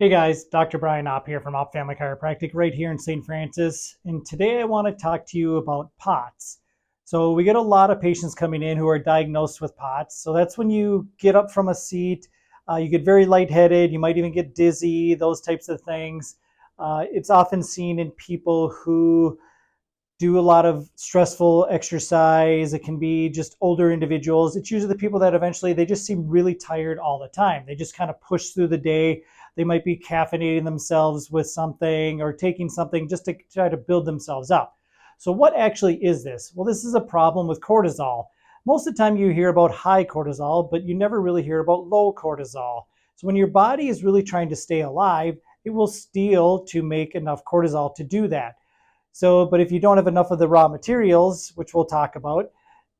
Hey guys, Dr. Brian Opp here from Opp Family Chiropractic right here in St. Francis. And today I want to talk to you about POTS. So we get a lot of patients coming in who are diagnosed with POTS. So that's when you get up from a seat, you get very lightheaded, you might even get dizzy, those types of things. It's often seen in people who do a lot of stressful exercise. It can be just older individuals. It's usually the people that eventually they just seem really tired all the time. They just kind of push through the day. They might be caffeinating themselves with something or taking something just to try to build themselves up. So what actually is this? Well, this is a problem with cortisol. Most of the time you hear about high cortisol, but you never really hear about low cortisol. So when your body is really trying to stay alive, it will steal to make enough cortisol to do that. So, but if you don't have enough of the raw materials, which we'll talk about,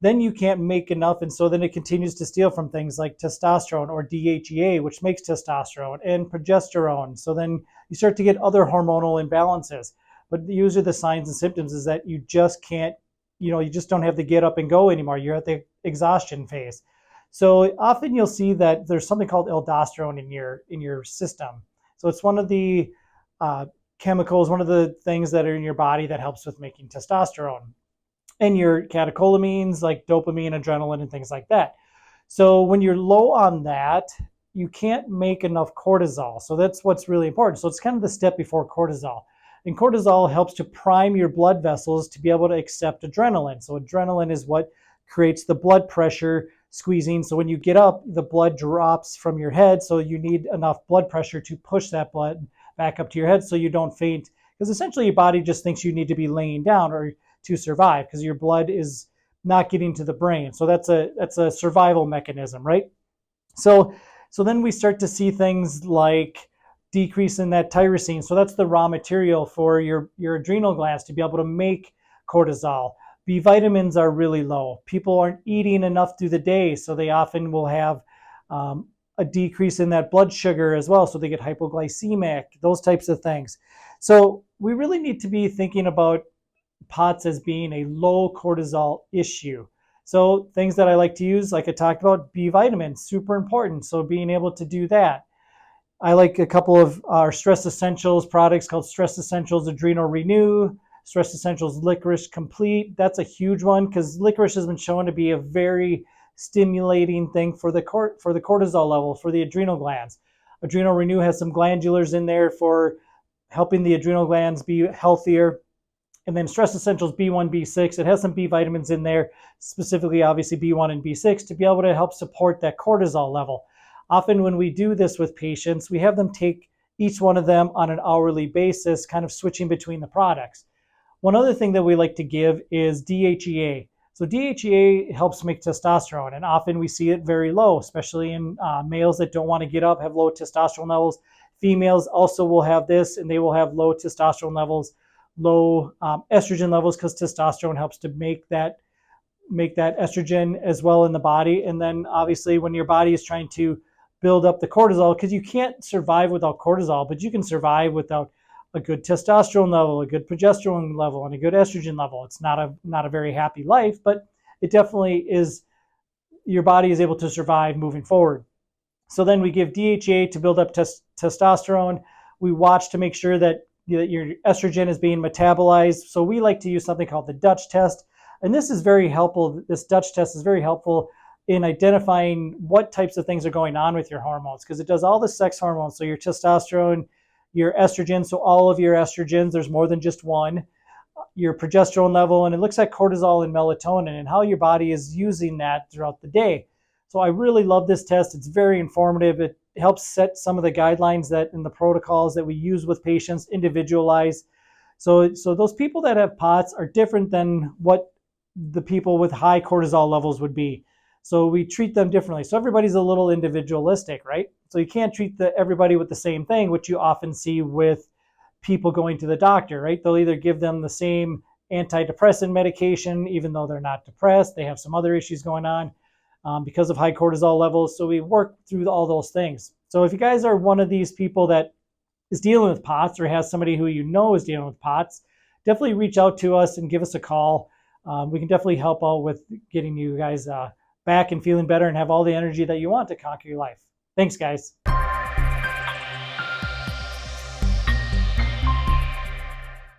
then you can't make enough. And so then it continues to steal from things like testosterone or DHEA, which makes testosterone, and progesterone. So then you start to get other hormonal imbalances. But usually the signs and symptoms is that you just can't, you just don't have to get up and go anymore. You're at the exhaustion phase. So often you'll see that there's something called aldosterone in your system. So it's one of the chemicals, one of the things that are in your body that helps with making testosterone, and your catecholamines like dopamine, adrenaline, and things like that. So when you're low on that, you can't make enough cortisol. So that's what's really important. So it's kind of the step before cortisol. And cortisol helps to prime your blood vessels to be able to accept adrenaline. So adrenaline is what creates the blood pressure squeezing. So when you get up, the blood drops from your head. So you need enough blood pressure to push that blood back up to your head so you don't faint, because essentially your body just thinks you need to be laying down or to survive because your blood is not getting to the brain. So that's a survival mechanism, right? So then we start to see things like decrease in that tyrosine. So that's the raw material for your adrenal glands to be able to make cortisol. B vitamins are really low. People aren't eating enough through the day, so they often will have a decrease in that blood sugar as well. So they get hypoglycemic, those types of things. So we really need to be thinking about POTS as being a low cortisol issue. So things that I like to use, like I talked about, B vitamins, super important. So being able to do that. I like a couple of our Stress Essentials products called Stress Essentials Adrenal Renew, Stress Essentials Licorice Complete. That's a huge one because licorice has been shown to be a very stimulating thing for the cortisol level, for the adrenal glands. Adrenal Renew has some glandulars in there for helping the adrenal glands be healthier. And then Stress Essentials B1, B6, it has some B vitamins in there, specifically obviously B1 and B6, to be able to help support that cortisol level. Often when we do this with patients, we have them take each one of them on an hourly basis, kind of switching between the products. One other thing that we like to give is DHEA. So DHEA helps make testosterone, and often we see it very low, especially in males that don't want to get up, have low testosterone levels. Females also will have this, and they will have low testosterone levels, low estrogen levels, because testosterone helps to make that estrogen as well in the body. And then obviously when your body is trying to build up the cortisol, because you can't survive without cortisol, but you can survive without a good testosterone level, a good progesterone level, and a good estrogen level. It's not a very happy life, but it definitely is. Your body is able to survive moving forward. So then we give DHEA to build up testosterone. We watch to make sure that your estrogen is being metabolized. So we like to use something called the Dutch test. And this is very helpful. This Dutch test is very helpful in identifying what types of things are going on with your hormones, because it does all the sex hormones. So your testosterone, your estrogen, so all of your estrogens, there's more than just one, your progesterone level, and it looks at cortisol and melatonin and how your body is using that throughout the day. So I really love this test. It's very informative. It helps set some of the guidelines that in the protocols that we use with patients, individualize. So those people that have POTS are different than what the people with high cortisol levels would be. So we treat them differently. So everybody's a little individualistic, right? So you can't treat everybody with the same thing, which you often see with people going to the doctor, right? They'll either give them the same antidepressant medication, even though they're not depressed. They have some other issues going on because of high cortisol levels. So we work through all those things. So if you guys are one of these people that is dealing with POTS or has somebody who you know is dealing with POTS, definitely reach out to us and give us a call. We can definitely help out with getting you guys back and feeling better and have all the energy that you want to conquer your life. Thanks, guys.